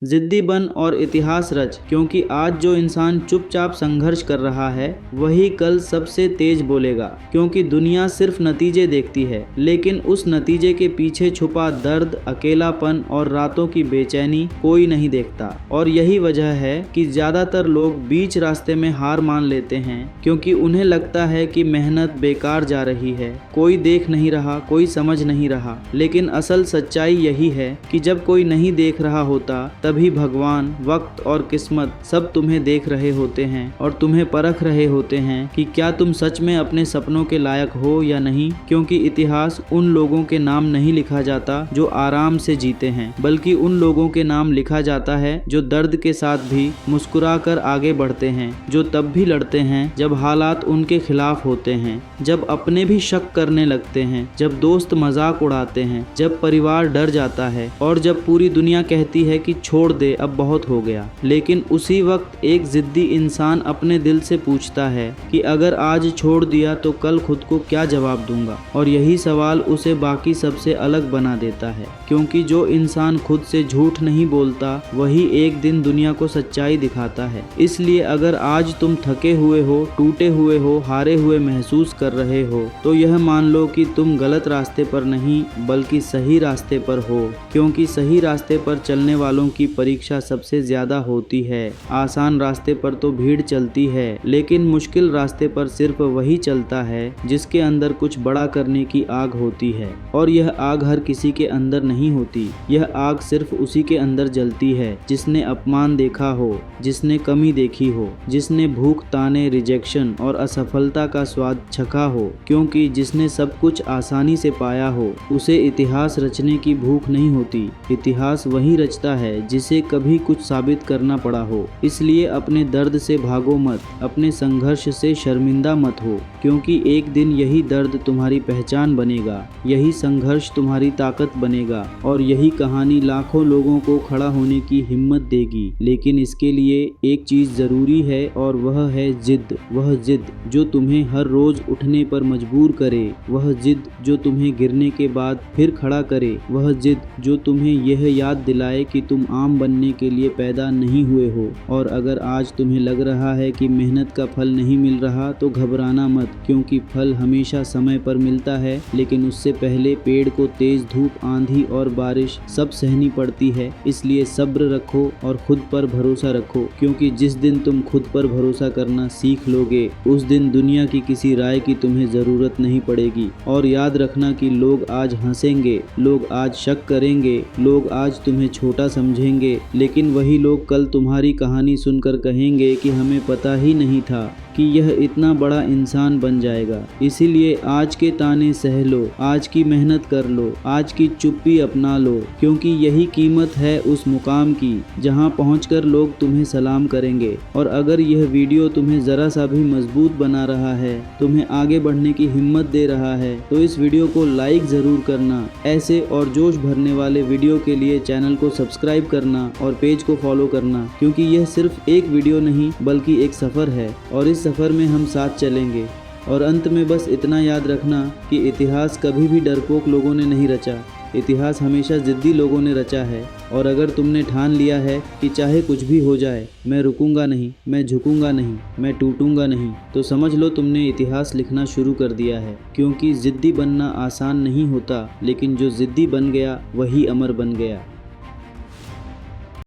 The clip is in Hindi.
जिद्दी बन और इतिहास रच, क्योंकि आज जो इंसान चुपचाप संघर्ष कर रहा है वही कल सबसे तेज बोलेगा। क्योंकि दुनिया सिर्फ नतीजे देखती है, लेकिन उस नतीजे के पीछे छुपा दर्द, अकेलापन और रातों की बेचैनी कोई नहीं देखता। और यही वजह है कि ज्यादातर लोग बीच रास्ते में हार मान लेते हैं, क्योंकि उन्हें लगता है कि मेहनत बेकार जा रही है, कोई देख नहीं रहा, कोई समझ नहीं रहा। लेकिन असल सच्चाई यही है कि जब कोई नहीं देख रहा होता तभी भगवान, वक्त और किस्मत सब तुम्हें देख रहे होते हैं और तुम्हें परख रहे होते हैं कि क्या तुम सच में अपने सपनों के लायक हो या नहीं। क्योंकि इतिहास उन लोगों के नाम नहीं लिखा जाता जो आराम से जीते हैं, बल्कि उन लोगों के नाम लिखा जाता है जो दर्द के साथ भी मुस्कुराकर आगे बढ़ते हैं, जो तब भी लड़ते हैं जब हालात उनके खिलाफ होते हैं, जब अपने भी शक करने लगते हैं, जब दोस्त मजाक उड़ाते हैं, जब परिवार डर जाता है और जब पूरी दुनिया कहती है कि छोड़ दे, अब बहुत हो गया। लेकिन उसी वक्त एक जिद्दी इंसान अपने दिल से पूछता है कि अगर आज छोड़ दिया तो कल खुद को क्या जवाब दूंगा। और यही सवाल उसे बाकी सबसे अलग बना देता है, क्योंकि जो इंसान खुद से झूठ नहीं बोलता वही एक दिन दुनिया को सच्चाई दिखाता है। इसलिए अगर आज तुम थके हुए हो, टूटे हुए हो, हारे हुए महसूस कर रहे हो, तो यह मान लो कि तुम गलत रास्ते पर नहीं बल्कि सही रास्ते पर हो। क्योंकि सही रास्ते पर चलने वालों की परीक्षा सबसे ज्यादा होती है। आसान रास्ते पर तो भीड़ चलती है, लेकिन मुश्किल रास्ते पर सिर्फ वही चलता है जिसके अंदर कुछ बड़ा करने की आग होती है। और यह आग हर किसी के अंदर नहीं होती, यह आग सिर्फ उसी के अंदर जलती है जिसने अपमान देखा हो, जिसने कमी देखी हो, जिसने भूख, ताने, रिजेक्शन और असफलता का स्वाद चखा हो। क्योंकि जिसने सब कुछ आसानी से पाया हो उसे इतिहास रचने की भूख नहीं होती। इतिहास वही रचता है जिसे कभी कुछ साबित करना पड़ा हो। इसलिए अपने दर्द से भागो मत, अपने संघर्ष से शर्मिंदा मत हो, क्योंकि एक दिन यही दर्द तुम्हारी पहचान बनेगा, यही संघर्ष तुम्हारी ताकत बनेगा और यही कहानी लाखों लोगों को खड़ा होने की हिम्मत देगी। लेकिन इसके लिए एक चीज जरूरी है और वह है जिद। वह जिद जो तुम्हें हर रोज उठने पर मजबूर करे, वह जिद जो तुम्हें गिरने के बाद फिर खड़ा करे, वह जिद जो तुम्हें यह याद दिलाए कि तुम आम बनने के लिए पैदा नहीं हुए हो। और अगर आज तुम्हें लग रहा है कि मेहनत का फल नहीं मिल रहा तो घबराना मत, क्योंकि फल हमेशा समय पर मिलता है, लेकिन उससे पहले पेड़ को तेज धूप, आंधी और बारिश सब सहनी पड़ती है। इसलिए सब्र रखो और खुद पर भरोसा रखो, क्योंकि जिस दिन तुम खुद पर भरोसा करना सीख लोगे उस दिन दुनिया की किसी राय की तुम्हें जरूरत नहीं पड़ेगी। और याद रखना कि लोग आज हंसेंगे, लोग आज शक करेंगे, लोग आज तुम्हें छोटा समझेंगे, लेकिन वही लोग कल तुम्हारी कहानी सुनकर कहेंगे कि हमें पता ही नहीं था कि यह इतना बड़ा इंसान बन जाएगा। इसीलिए आज के ताने सह लो, आज की मेहनत कर लो, आज की चुप्पी अपना लो, क्योंकि यही कीमत है उस मुकाम की जहां पहुंचकर लोग तुम्हें सलाम करेंगे। और अगर यह वीडियो तुम्हें जरा सा भी मजबूत बना रहा है, तुम्हें आगे बढ़ने की हिम्मत दे रहा है, तो इस वीडियो को लाइक जरूर करना। ऐसे और जोश भरने वाले वीडियो के लिए चैनल को सब्सक्राइब करना और पेज को फॉलो करना, क्योंकि यह सिर्फ एक वीडियो नहीं बल्कि एक सफ़र है और इस सफ़र में हम साथ चलेंगे। और अंत में बस इतना याद रखना कि इतिहास कभी भी डरपोक लोगों ने नहीं रचा, इतिहास हमेशा जिद्दी लोगों ने रचा है। और अगर तुमने ठान लिया है कि चाहे कुछ भी हो जाए, मैं रुकूंगा नहीं, मैं झुकूंगा नहीं, मैं टूटूंगा नहीं, तो समझ लो तुमने इतिहास लिखना शुरू कर दिया है। क्योंकि जिद्दी बनना आसान नहीं होता, लेकिन जो जिद्दी बन गया वही अमर बन गया।